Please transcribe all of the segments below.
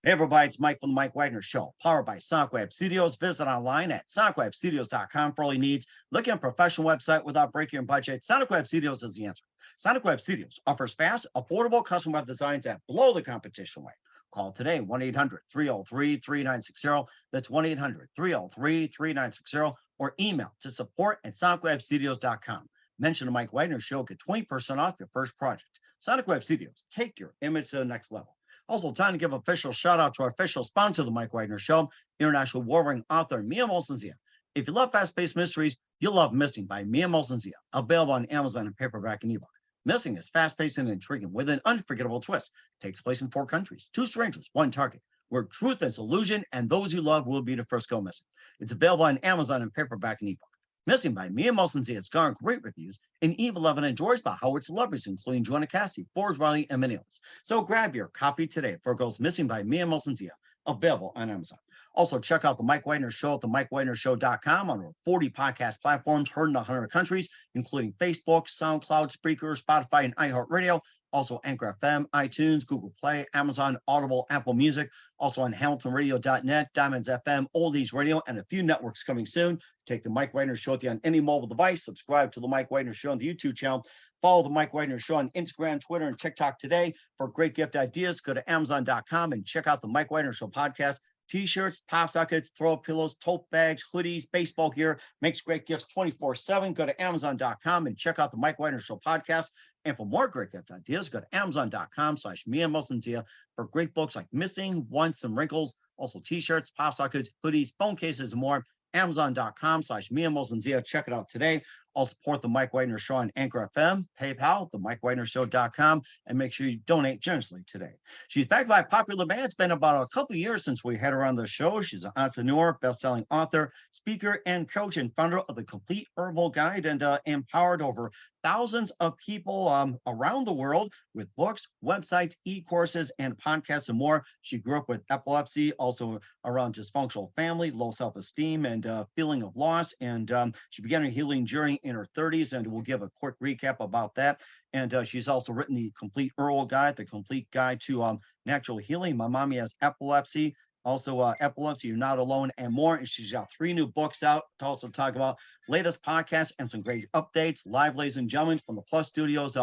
Hey everybody, it's Mike from the Mike Wagner Show, powered by Sonic Web Studios. Visit online at sonicwebstudios.com for all your needs. Look at a professional website without breaking your budget. Sonic Web Studios is the answer. Sonic Web Studios offers fast, affordable custom web designs that blow the competition away. Call today, 1-800-303-3960. That's 1-800-303-3960, or email to support@sonicwebstudios.com. Mention the Mike Wagner Show, get 20% off your first project. Sonic Web Studios, take your image to the next level. Also, time to give official shout out to our official sponsor of the Mike Wagner Show, international war-winning author Mia Molson-Zia. If you love fast-paced mysteries, you'll love Missing by Mia Molson-Zia, available on Amazon in paperback and ebook. Missing is fast-paced and intriguing with an unforgettable twist. Takes place in 4 countries, 2 strangers, 1 target, where truth is illusion and those you love will be the first go missing. It's available on Amazon in paperback and ebook. Missing by Mia Molson-Zia. It's garnered great reviews, and Eve 11 enjoys by Howard celebrities, including Joanna Cassidy, Forbes Riley, and many others. So grab your copy today for Girls Missing by Mia Molson-Zia, available on Amazon. Also, check out the Mike Wagner Show at themikewagnershow.com on over 40 podcast platforms heard in 100 countries, including Facebook, SoundCloud, Spreaker, Spotify, and iHeartRadio. Also, Anchor FM, iTunes, Google Play, Amazon, Audible, Apple Music. Also on HamiltonRadio.net, Diamonds FM, Oldies Radio, and a few networks coming soon. Take the Mike Wagner Show with you on any mobile device. Subscribe to the Mike Wagner Show on the YouTube channel. Follow the Mike Wagner Show on Instagram, Twitter, and TikTok today. For great gift ideas, go to Amazon.com and check out the Mike Wagner Show podcast. T-shirts, pop sockets, throw pillows, tote bags, hoodies, baseball gear, makes great gifts 24/7. Go to Amazon.com and check out the Mike Wagner Show podcast. And for more great gift ideas, go to Amazon.com/Mia Molson-Zia for great books like Missing, Once, and Wrinkles. Also T-shirts, pop sockets, hoodies, phone cases, and more. Amazon.com/Mia Molson-Zia. Check it out today. I'll support the Mike Wagner Show on Anchor FM, PayPal, themikewagnershow.com, and make sure you donate generously today. She's backed by a popular band. It's been about a couple of years since we had her on the show. She's an entrepreneur, best-selling author, speaker, and coach, and founder of the Complete Herbal Guide, and empowered over thousands of people around the world with books, websites, e-courses, and podcasts, and more. She grew up with epilepsy, also around dysfunctional family, low self-esteem, and feeling of loss. And she began her healing journey in her 30s, and we'll give a quick recap about that. And she's also written the Complete Herbal Guide, the complete guide to natural healing. My mommy has epilepsy. Also, Epilepsy, You're Not Alone, and more. And she's got 3 new books out to also talk about latest podcasts and some great updates. Live, ladies and gentlemen, from the Plus Studios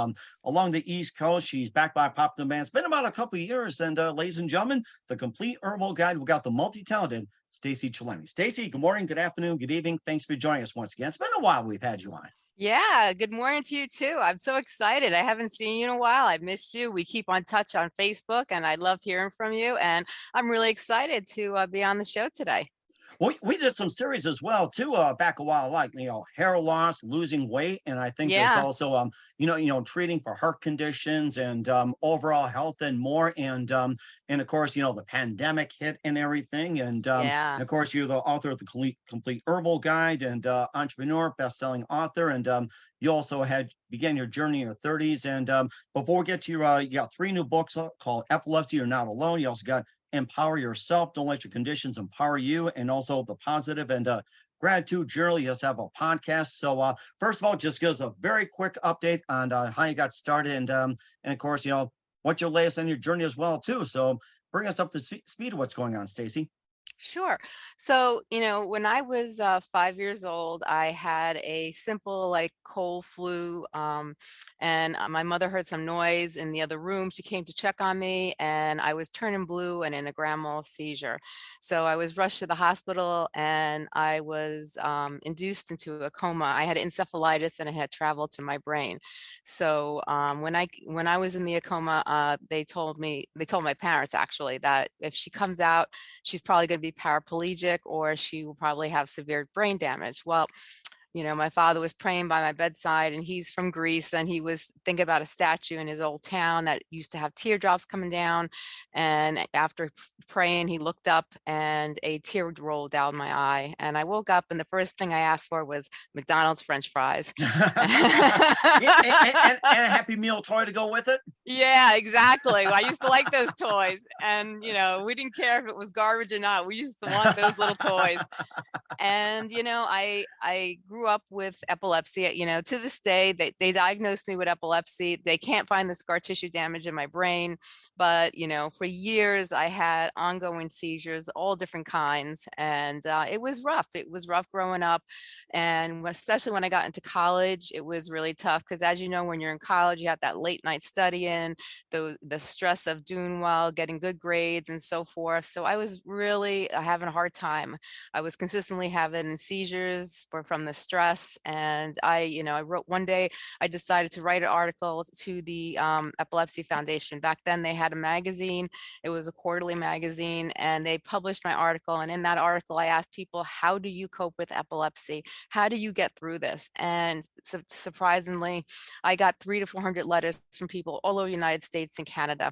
along the East Coast. She's backed by a popular band. It's been about a couple of years. And ladies and gentlemen, the Complete Herbal Guide. We got the multi-talented Stacey Chillemi. Stacey, good morning, good afternoon, good evening. Thanks for joining us once again. It's been a while we've had you on. Yeah, good morning to you too. I'm so excited. I haven't seen you in a while. I've missed you. We keep on touch on Facebook, and I love hearing from you. And I'm really excited to be on the show today. We did some series as well too back a while, like hair loss, losing weight, and I think there's also treating for heart conditions and overall health and more, and of course the pandemic hit and everything, and of course you're the author of the Complete Herbal Guide and entrepreneur, best-selling author, and you also began your journey in your 30s. And before we get to your, you got 3 new books called Epilepsy-You're Not Alone. You also got Empower Yourself, Don't Let Your Conditions Empower You, and also the Positive and Gratitude Journal. You just have a podcast. So first of all, just give us a very quick update on how you got started, and of course, what's your latest on your journey as well too. So bring us up to speed of what's going on, Stacey. Sure. So, when I was 5 years old, I had a simple cold flu, and my mother heard some noise in the other room. She came to check on me, and I was turning blue and in a grand mal seizure. So I was rushed to the hospital, and I was induced into a coma. I had encephalitis, and it had traveled to my brain. So when I was in the coma, they told my parents actually that if she comes out, she's probably going to be paraplegic, or she will probably have severe brain damage. Well, my father was praying by my bedside, and he's from Greece, and he was thinking about a statue in his old town that used to have teardrops coming down. And after praying, he looked up, and a tear rolled down my eye. And I woke up, and the first thing I asked for was McDonald's French fries. and a Happy Meal toy to go with it. Yeah, exactly. I used to like those toys, and we didn't care if it was garbage or not. We used to want those little toys. And I grew up with epilepsy. To this day they diagnosed me with epilepsy. They can't find the scar tissue damage in my brain, but for years I had ongoing seizures, all different kinds, and it was rough growing up. And especially when I got into college, it was really tough because, as you know, when you're in college, you have that late night studying, the stress of doing well, getting good grades and so forth. So I was really having a hard time. I was consistently having seizures from the stress. And I wrote one day, I decided to write an article to the Epilepsy Foundation. Back then, they had a magazine. It was a quarterly magazine, and they published my article. And in that article, I asked people, how do you cope with epilepsy? How do you get through this? And surprisingly, I got 300 to 400 letters from people all over the United States and Canada,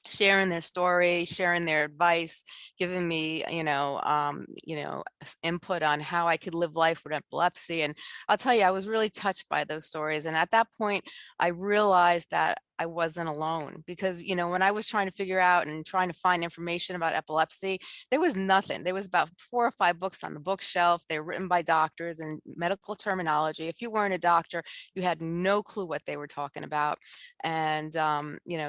sharing their story, sharing their advice, giving me, input on how I could live life with epilepsy. And I'll tell you, I was really touched by those stories. And at that point, I realized that I wasn't alone, because, when I was trying to figure out and trying to find information about epilepsy, there was nothing. There was about 4 or 5 books on the bookshelf. They were written by doctors and medical terminology. If you weren't a doctor, you had no clue what they were talking about. And,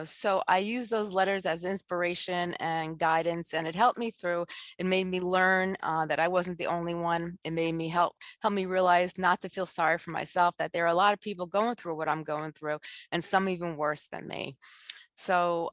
so I used those letters as inspiration and guidance, and it helped me through. It made me learn that I wasn't the only one. It made me help me realize not to feel sorry for myself, that there are a lot of people going through what I'm going through, and some even worse than me. So,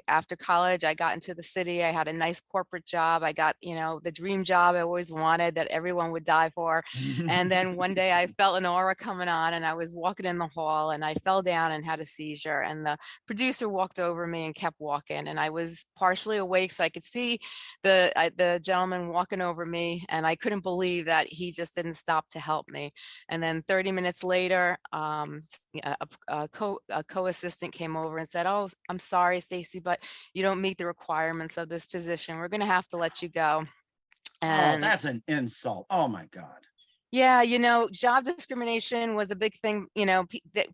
after college, I got into the city. I had a nice corporate job. I got, the dream job I always wanted, that everyone would die for. And then one day I felt an aura coming on, and I was walking in the hall, and I fell down and had a seizure. And the producer walked over me and kept walking. And I was partially awake, so I could see the gentleman walking over me, and I couldn't believe that he just didn't stop to help me. And then 30 minutes later, a co-assistant came over and said, "Oh, I'm sorry, Stacey, but you don't meet the requirements of this position. We're going to have to let you go." Oh, And that's an insult. Oh my God. yeah, job discrimination was a big thing.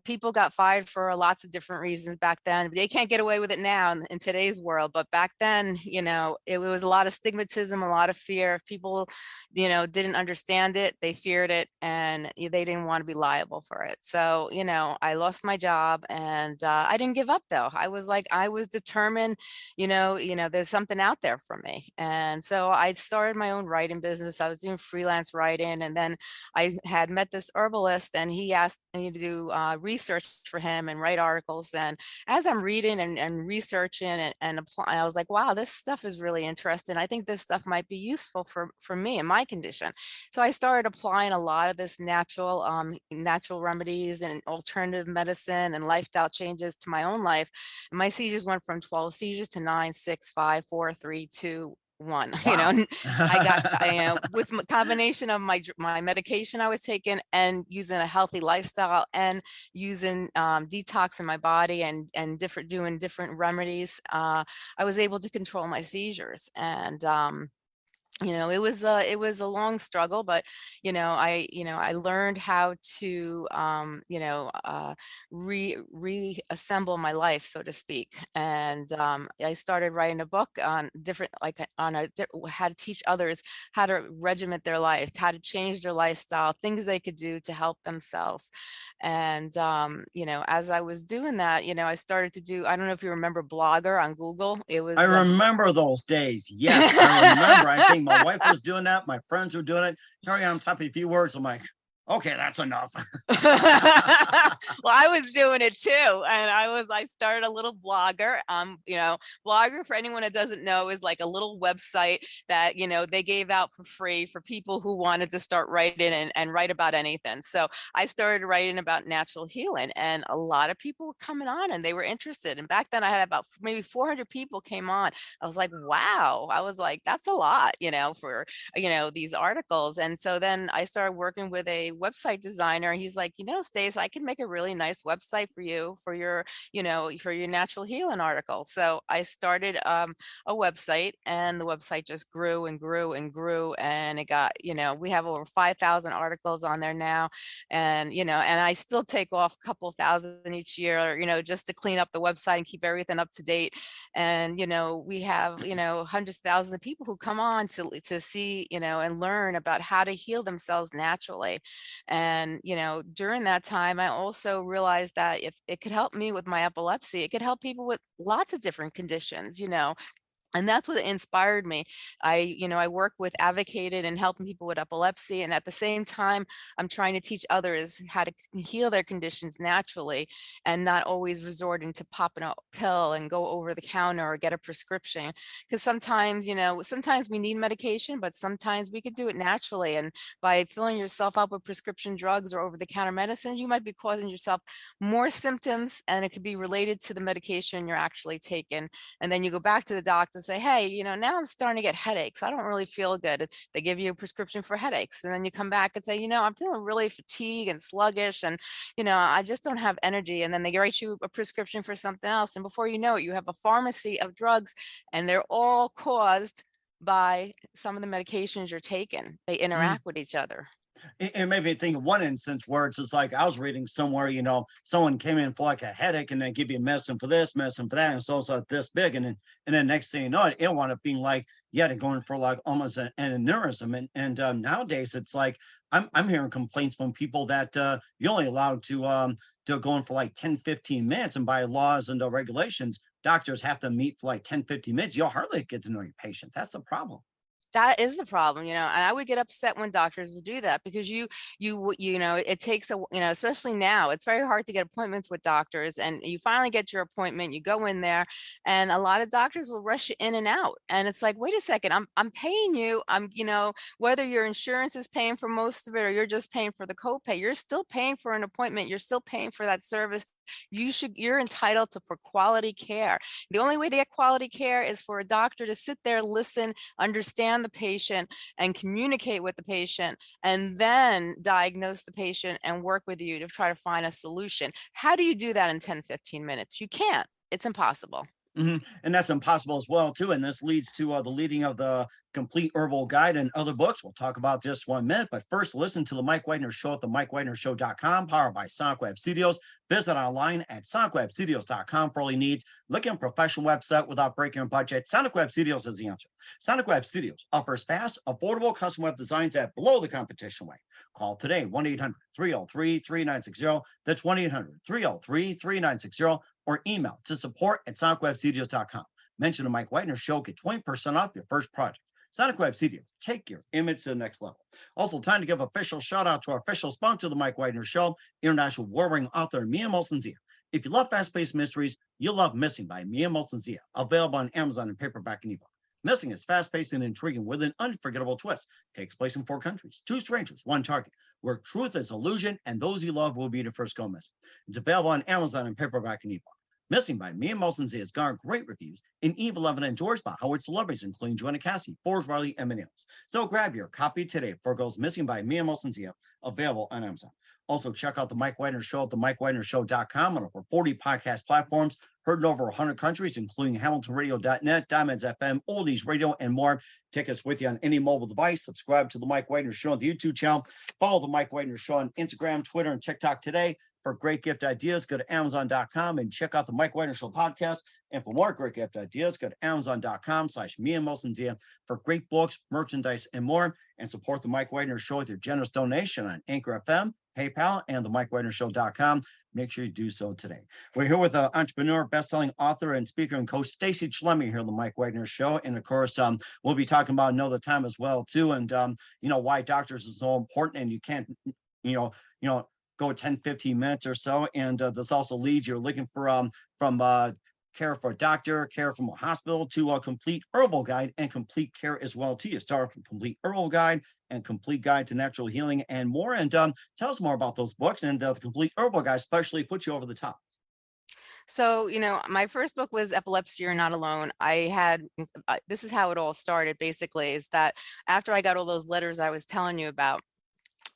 People got fired for lots of different reasons back then. They can't get away with it now in today's world. But back then, it was a lot of stigmatism, a lot of fear. If people, didn't understand it, they feared it, and they didn't want to be liable for it. So, I lost my job, and I didn't give up though. I was determined, there's something out there for me. And so I started my own writing business. I was doing freelance writing, and then I had met this herbalist, and he asked me to do research for him and write articles. And as I'm reading and researching and applying, I was like, wow, this stuff is really interesting. I think this stuff might be useful for me and my condition. So I started applying a lot of this natural remedies and alternative medicine and lifestyle changes to my own life. And my seizures went from 12 seizures to 9, 6, 5, 4, 3, 2, 1. Wow. I got, with combination of my medication I was taking, and using a healthy lifestyle, and using detox in my body, and doing different remedies, I was able to control my seizures. And it was a long struggle, but I learned how to reassemble my life, so to speak. And I started writing a book on different, like how to teach others how to regiment their life, how to change their lifestyle, things they could do to help themselves. And as I was doing that, I started to do, I don't know if you remember Blogger on Google. It I was remember those days. Yes, I remember. I think my wife was doing that. My friends were doing it. Here I am typing a few words. I'm like, okay, that's enough. Well, I was doing it too. And I started a little blogger. Blogger, for anyone that doesn't know, is like a little website that, they gave out for free for people who wanted to start writing and write about anything. So I started writing about natural healing, and a lot of people were coming on and they were interested. And back then I had about maybe 400 people came on. I was like, wow. I was like, that's a lot, for, these articles. And so then I started working with a website designer, and he's like, Stace, I can make a really nice website for you for your, for your natural healing article. So I started a website, and the website just grew and grew and grew, and it got, we have over 5,000 articles on there now, and and I still take off a couple thousand each year, just to clean up the website and keep everything up to date. And we have hundreds of thousands of people who come on to see and learn about how to heal themselves naturally. And during that time, I also realized that if it could help me with my epilepsy, it could help people with lots of different conditions. And that's what inspired me. I work with advocated and helping people with epilepsy. And at the same time, I'm trying to teach others how to heal their conditions naturally and not always resorting to popping a pill and go over the counter or get a prescription. Because sometimes, sometimes we need medication, but sometimes we could do it naturally. And by filling yourself up with prescription drugs or over the counter medicines, you might be causing yourself more symptoms, and it could be related to the medication you're actually taking. And then you go back to the doctor, say, hey, now I'm starting to get headaches. I don't really feel good. They give you a prescription for headaches. And then you come back and say, I'm feeling really fatigued and sluggish, and, I just don't have energy. And then they write you a prescription for something else. And before you know it, you have a pharmacy of drugs, and they're all caused by some of the medications you're taking. They interact with each other. It made me think of one instance where it's just like I was reading somewhere, someone came in for like a headache and they give you medicine for this, medicine for that, and so it's like this big, and then next thing you know, it wound up being like they're going for like almost an aneurysm, and nowadays it's like I'm hearing complaints from people that you're only allowed to go in for like 10-15 minutes, and by laws and regulations, doctors have to meet for like 10-15 minutes. You'll hardly get to know your patient. That's the problem. That is the problem, and I would get upset when doctors would do that, because it takes especially now, it's very hard to get appointments with doctors, and you finally get your appointment, you go in there, and a lot of doctors will rush you in and out. And it's like, wait a second, I'm paying you. Whether your insurance is paying for most of it or you're just paying for the copay, you're still paying for an appointment. You're still paying for that service. You're entitled for quality care. The only way to get quality care is for a doctor to sit there, listen, understand the patient, and communicate with the patient, and then diagnose the patient and work with you to try to find a solution. How do you do that in 10-15 minutes? You can't. It's impossible. And that's impossible as well too. And this leads to the leading of the complete herbal guide and other books. We'll talk about just 1 minute, but first listen to the Mike Wagner Show at the MikeWagnerShow.com, powered by Sonic Web Studios. Visit online at SonicWebStudios.com for all your needs. Look at a professional website without breaking a budget. Sonic Web Studios is the answer. Sonic Web Studios offers fast, affordable custom web designs that blow the competition away. Call today, 1-800-303-3960. That's 1-800-303-3960. Or email to support@sonicwebstudios.com. Mention the Mike Wagner Show, get 20% off your first project. Sonic Web Studios, take your image to the next level. Also, time to give official shout out to our official sponsor of the Mike Wagner Show, international warring author Mia Molson-Zia. If you love fast-paced mysteries, you'll love Missing by Mia Molson-Zia, available on Amazon in paperback and ebook. Missing is fast-paced and intriguing with an unforgettable twist. Takes place in 4 countries, 2 strangers, 1 target, where truth is illusion and those you love will be the first go missing. It's available on Amazon in paperback and ebook. Missing by Mia Molson-Zia has garnered great reviews in Eve 11 and George by Howard celebrities, including Joanna Cassie, Forbes Riley, and many others. So grab your copy today for Goes Missing by Mia Molson-Zia, available on Amazon. Also, check out the Mike Wagner Show at the MikeWagnerShow.com on over 40 podcast platforms, heard in over 100 countries, including HamiltonRadio.net, Diamonds FM, Oldies Radio, and more. Take us with you on any mobile device. Subscribe to the Mike Wagner Show on the YouTube channel. Follow the Mike Wagner Show on Instagram, Twitter, and TikTok today. For great gift ideas, go to Amazon.com and check out the Mike Wagner Show podcast. And for more great gift ideas, go to Amazon.com/Mia Molson-Zia for great books, merchandise, and more. And support the Mike Wagner Show with your generous donation on Anchor FM, PayPal, and the MikeWagnerShow.com. Make sure you do so today. We're here with entrepreneur, best-selling author, and speaker and coach Stacey Chillemi here on the Mike Wagner Show. And of course, we'll be talking about another time as well too, and why doctors is so important, and you can't, go 10-15 minutes or so. And this also leads, you're looking for from care for a doctor, care from a hospital, to a complete herbal guide and complete care as well too. You start from complete herbal guide and complete guide to natural healing and more. And tell us more about those books, and the complete herbal guide especially puts you over the top. So, my first book was Epilepsy-You're Not Alone. This is how it all started, basically, is that after I got all those letters I was telling you about,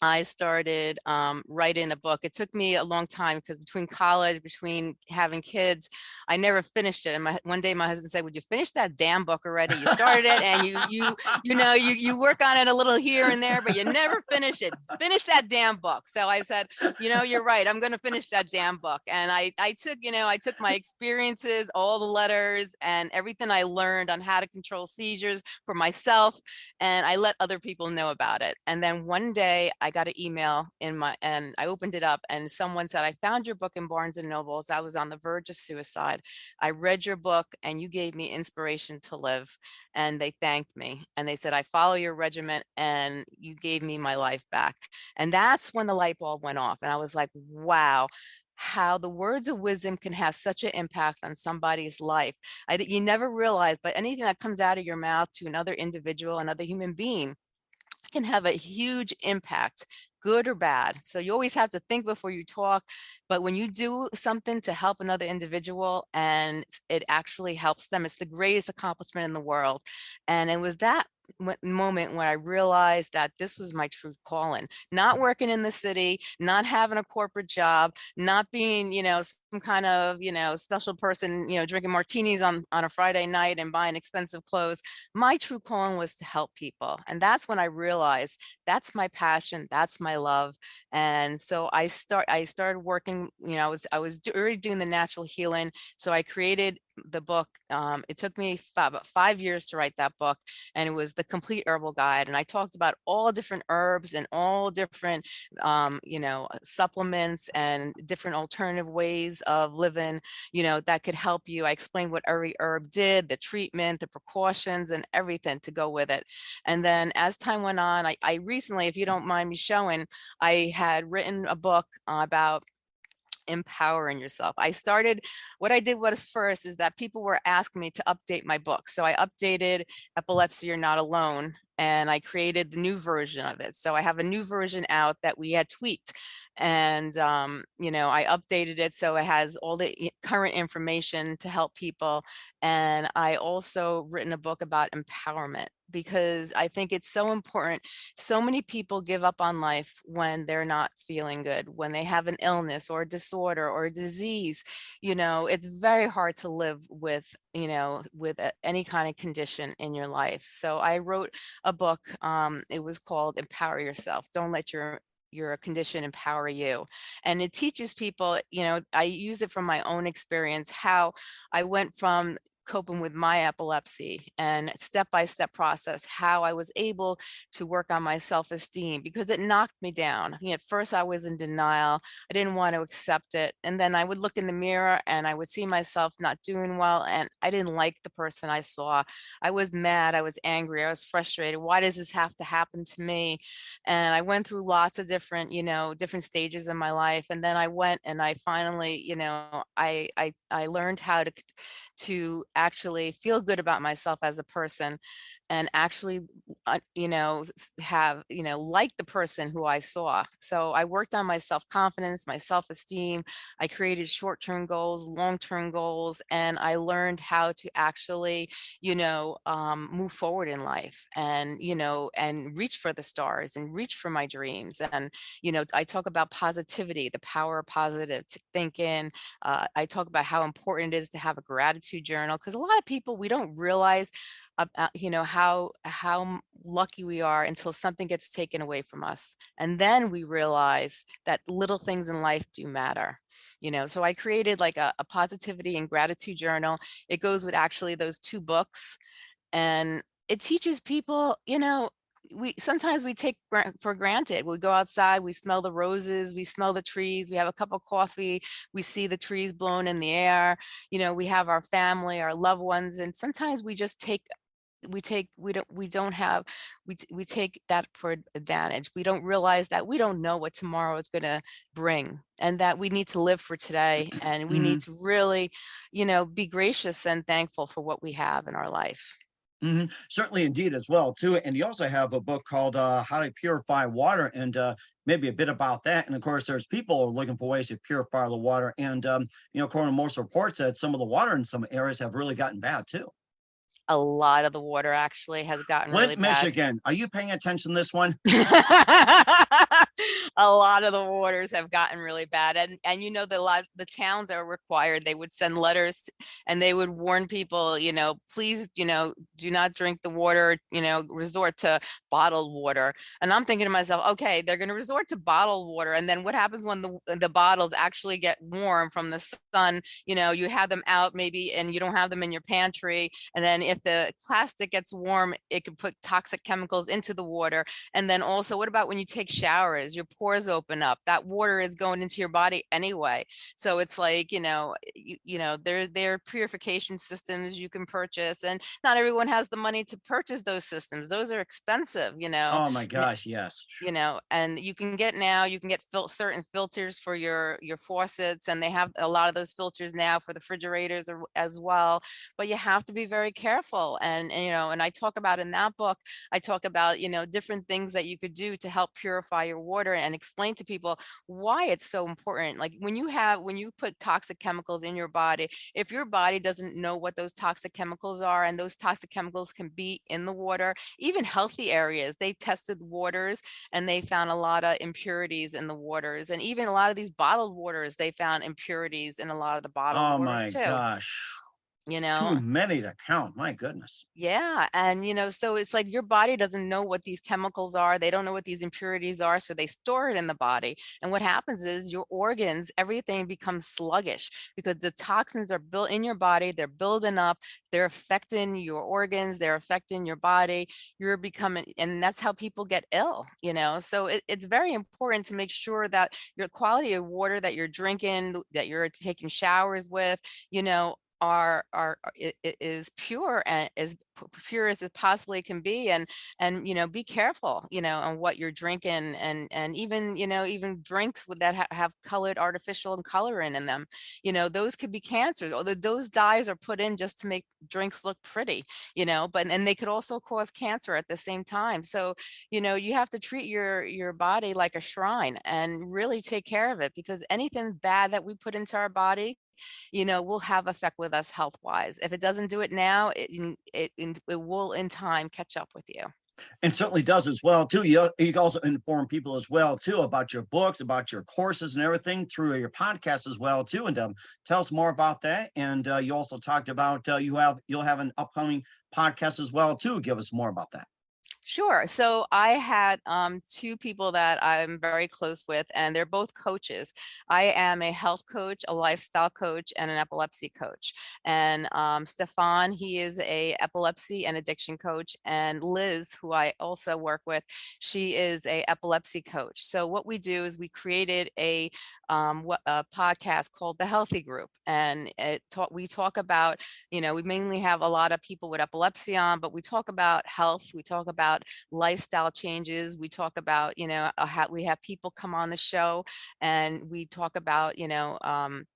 I started writing a book. It took me a long time because between college, between having kids, I never finished it. And one day my husband said, "Would you finish that damn book already? You started it, and you work on it a little here and there, but you never finish it. Finish that damn book." So I said, "You're right. I'm going to finish that damn book." And I took my experiences, all the letters, and everything I learned on how to control seizures for myself, and I let other people know about it. And then one day I got an email and I opened it up, and someone said, "I found your book in Barnes and Nobles. I was on the verge of suicide. I read your book and you gave me inspiration to live." And they thanked me and they said, "I follow your regimen and you gave me my life back." And that's when the light bulb went off. And I was like, wow, how the words of wisdom can have such an impact on somebody's life. You never realize, but anything that comes out of your mouth to another individual, another human being, can have a huge impact, good or bad. So you always have to think before you talk. But when you do something to help another individual and it actually helps them, it's the greatest accomplishment in the world. And it was that moment when I realized that this was my true calling, not working in the city, not having a corporate job, not being, some kind of, special person, drinking martinis on a Friday night and buying expensive clothes. My true calling was to help people. And that's when I realized that's my passion, that's my love. And so I started working, I was already doing the natural healing. So I created the book. It took me about 5 years to write that book, and it was the complete herbal guide. And I talked about all different herbs and all different, supplements and different alternative ways of living, that could help you. I explained what every herb did, the treatment, the precautions, and everything to go with it. And then as time went on, I recently, if you don't mind me showing, I had written a book about empowering yourself. What I did was first is that people were asking me to update my book. So I updated Epilepsy-You're Not Alone, and I created the new version of it. So I have a new version out that we had tweaked. And, I updated it so it has all the current information to help people. And I also written a book about empowerment because I think it's so important. So many people give up on life when they're not feeling good, when they have an illness or a disorder or a disease. It's very hard to live with, any kind of condition in your life. So I wrote a book. It was called Empower Yourself. Don't let your condition empower you. And it teaches people, I use it from my own experience, how I went from coping with my epilepsy and step-by-step process, how I was able to work on my self-esteem because it knocked me down. At first I was in denial. I didn't want to accept it. And then I would look in the mirror and I would see myself not doing well. And I didn't like the person I saw. I was mad. I was angry. I was frustrated. Why does this have to happen to me? And I went through lots of different, different stages in my life. And then I went and I finally, I learned how to actually feel good about myself as a person and actually, have, like the person who I saw. So I worked on my self-confidence, my self-esteem. I created short-term goals, long-term goals, and I learned how to actually, move forward in life and, and reach for the stars and reach for my dreams. And, I talk about positivity, the power of positive thinking. I talk about how important it is to have a gratitude journal because a lot of people, we don't realize how lucky we are until something gets taken away from us, and then we realize that little things in life do matter. So I created like a positivity and gratitude journal. It goes with actually those two books, and it teaches people, we sometimes we take for granted. We go outside, we smell the roses, we smell the trees, we have a cup of coffee, we see the trees blown in the air, we have our family, our loved ones, and sometimes we just we take that for advantage. We don't realize that we don't know what tomorrow is going to bring, and that we need to live for today, and we need Mhm. to really, be gracious and thankful for what we have in our life. Certainly, indeed, as well, too. And you also have a book called "How to Purify Water," and maybe a bit about that. And of course, there's people looking for ways to purify the water. And according to most reports, that some of the water in some areas have really gotten bad too. A lot of the water actually has gotten really Flint, bad. Michigan, are you paying attention to this one? a lot of the waters have gotten really bad. And the lot the towns are required, they would send letters and they would warn people, please, do not drink the water, resort to bottled water. And I'm thinking to myself, okay, they're going to resort to bottled water. And then what happens when the bottles actually get warm from the sun? You have them out maybe, and you don't have them in your pantry. And then if the plastic gets warm, it could put toxic chemicals into the water. And then also, what about when you take showers? Your pores open up. That water is going into your body anyway. So it's like, there are purification systems you can purchase, and not everyone has the money to purchase those systems. Those are expensive, Oh my gosh, yes. and you can get certain filters for your faucets, and they have a lot of those filters now for the refrigerators as well. But you have to be very careful. And I talk about in that book, I talk about, different things that you could do to help purify your water, and explain to people why it's so important. Like when you put toxic chemicals in your body, if your body doesn't know what those toxic chemicals are, and those toxic chemicals can be in the water, even healthy areas, they tested waters and they found a lot of impurities in the waters. And even a lot of these bottled waters, they found impurities in a lot of the bottled Oh waters my too, gosh. you Too know? many to count. My goodness. Yeah. And, so it's like your body doesn't know what these chemicals are. They don't know what these impurities are. So they store it in the body. And what happens is your organs, everything becomes sluggish because the toxins are built in your body. They're building up. They're affecting your organs. They're affecting your body. You're becoming, and that's how people get ill, So it's very important to make sure that your quality of water that you're drinking, that you're taking showers with, is pure, and as pure as it possibly can be. And be careful, on what you're drinking. And even, even drinks that have colored artificial coloring in them, those could be cancers. Although those dyes are put in just to make drinks look pretty, but and they could also cause cancer at the same time. So you have to treat your body like a shrine and really take care of it, because anything bad that we put into our body, will have effect with us health wise. If it doesn't do it now, it will in time catch up with you. And certainly does as well too. You can also inform people as well too about your books, about your courses and everything through your podcast as well too. And tell us more about that. And you also talked about you'll have an upcoming podcast as well too. Give us more about that. Sure. So I had two people that I'm very close with, and they're both coaches. I am a health coach, a lifestyle coach, and an epilepsy coach. And Stefan, he is a epilepsy and addiction coach, and Liz, who I also work with, she is a epilepsy coach. So what we do is we created a podcast called The Healthy Group, and we talk about, we mainly have a lot of people with epilepsy on, but we talk about health, we talk about lifestyle changes, we talk about, how we have people come on the show, and we talk about,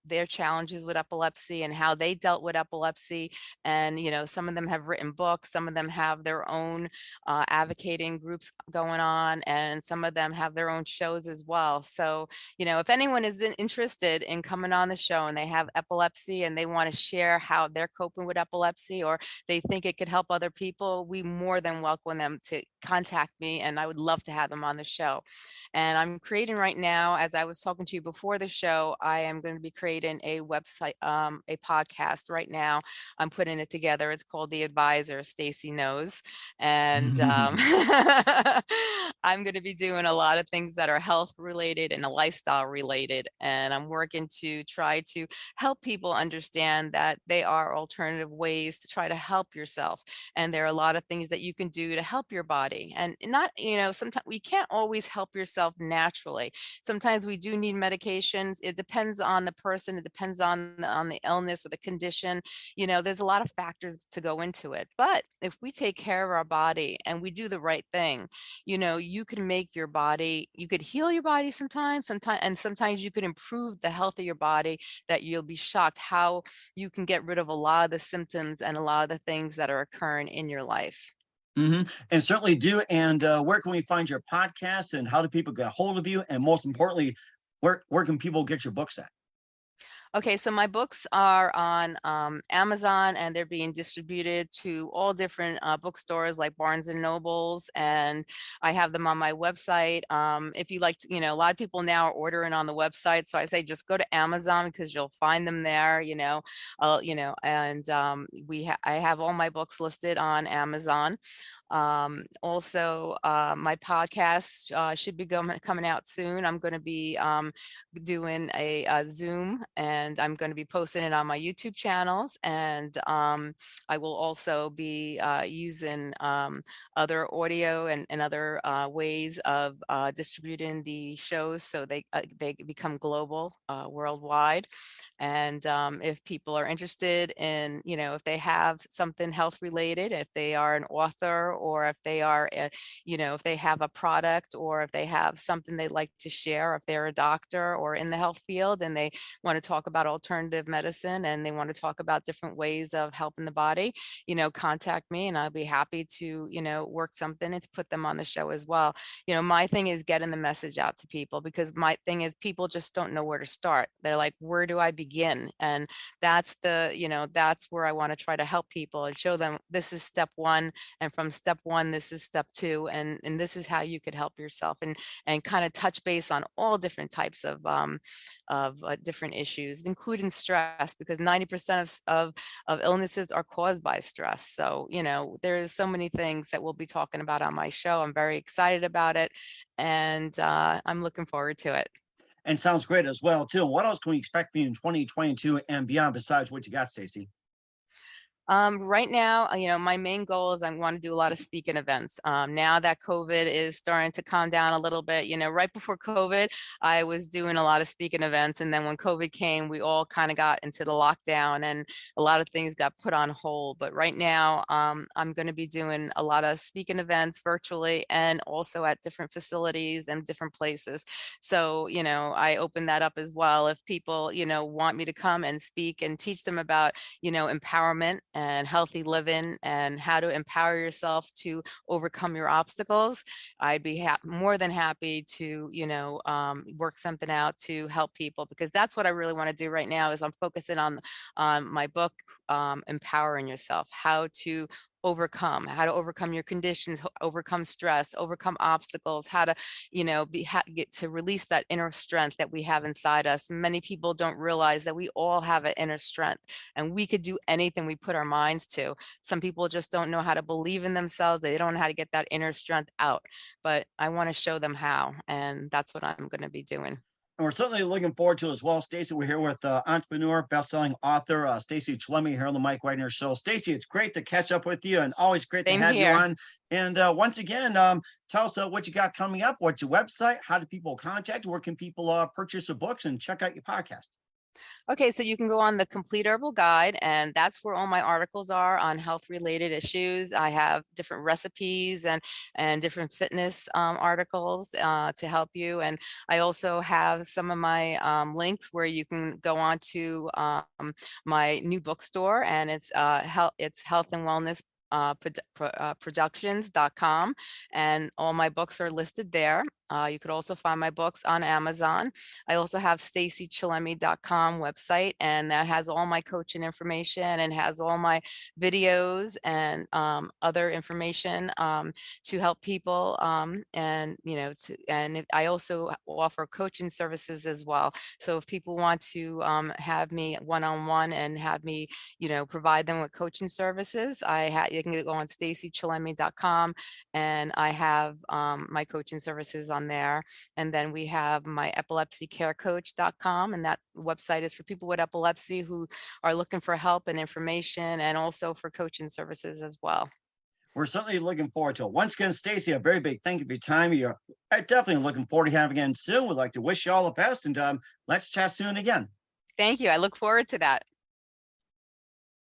their challenges with epilepsy and how they dealt with epilepsy. And some of them have written books, some of them have their own advocating groups going on, and some of them have their own shows as well. So if anyone is interested in coming on the show and they have epilepsy and they want to share how they're coping with epilepsy, or they think it could help other people, we more than welcome them to contact me, and I would love to have them on the show. And I'm creating right now, as I was talking to you before the show, I am going to be creating a website, a podcast right now. I'm putting it together. It's called The Advisor, Stacey knows. And I'm going to be doing a lot of things that are health related and lifestyle related. And I'm working to try to help people understand that they are alternative ways to try to help yourself. And there are a lot of things that you can do to help your body. And not, sometimes we can't always help yourself naturally. Sometimes we do need medications. It depends on the person. It depends on the illness or the condition. There's a lot of factors to go into it. But if we take care of our body and we do the right thing, you can make your body, you could heal your body sometimes, and sometimes you could improve the health of your body, that you'll be shocked how you can get rid of a lot of the symptoms and a lot of the things that are occurring in your life. And certainly do. And where can we find your podcast, and how do people get a hold of you? And most importantly, where can people get your books at? Okay, so my books are on Amazon, and they're being distributed to all different bookstores like Barnes and Nobles, and I have them on my website. If you like to, a lot of people now are ordering on the website, so I say just go to Amazon because you'll find them there. And I have all my books listed on Amazon. Also, my podcast should be coming out soon. I'm going to be doing a Zoom, and I'm going to be posting it on my YouTube channels. And I will also be using other audio and other ways of distributing the shows so they become global, worldwide. And if people are interested in, if they have something health related, if they are an author, or if they are, if they have a product, or if they have something they'd like to share, if they're a doctor or in the health field and they want to talk about alternative medicine and they want to talk about different ways of helping the body, contact me and I'll be happy to, work something and to put them on the show as well. My thing is getting the message out to people, because my thing is people just don't know where to start. They're like, where do I begin? And that's where I want to try to help people and show them this is step one. And from step one, this is step two. And this is how you could help yourself, and kind of touch base on all different types of different issues, including stress, because 90% of illnesses are caused by stress. So, there's so many things that we'll be talking about on my show. I'm very excited about it, and I'm looking forward to it. And sounds great as well, too. What else can we expect from you in 2022 and beyond besides what you got, Stacey? Right now, my main goal is I want to do a lot of speaking events. Now that COVID is starting to calm down a little bit, right before COVID, I was doing a lot of speaking events. And then when COVID came, we all kind of got into the lockdown and a lot of things got put on hold. But right now, I'm going to be doing a lot of speaking events virtually and also at different facilities and different places. So, I open that up as well. If people, want me to come and speak and teach them about, empowerment and healthy living and how to empower yourself to overcome your obstacles, I'd be more than happy to, work something out to help people, because that's what I really want to do right now. Is I'm focusing on my book, Empowering Yourself, how to overcome your conditions, overcome stress, overcome obstacles, how to, get to release that inner strength that we have inside us. Many people don't realize that we all have an inner strength and we could do anything we put our minds to. Some people just don't know how to believe in themselves. They don't know how to get that inner strength out, but I want to show them how. And that's what I'm going to be doing. And we're certainly looking forward to as well. Stacey, we're here with entrepreneur, best-selling author, Stacey Chillemi here on the Mike Wagner Show. Stacey, it's great to catch up with you and always great to Same have you here. on. And once again, tell us what you got coming up, what's your website, how do people contact, where can people purchase your books and check out your podcast? Okay, so you can go on the Complete Herbal Guide, and that's where all my articles are on health related issues. I have different recipes and different fitness articles to help you. And I also have some of my links where you can go on to my new bookstore, and it's health and wellness productions.com, and all my books are listed there. You could also find my books on Amazon. I also have staceychillemi.com website, and that has all my coaching information and has all my videos and other information to help people. I also offer coaching services as well. So if people want to have me one-on-one and have me, provide them with coaching services, you can go on staceychillemi.com, and I have my coaching services on there. And then we have my epilepsycarecoach.com, and that website is for people with epilepsy who are looking for help and information, and also for coaching services as well. We're certainly looking forward to it. Once again, Stacey, a very big thank you for your time. You're definitely looking forward to having you again soon. We'd like to wish you all the best, and let's chat soon again. Thank you. I look forward to that.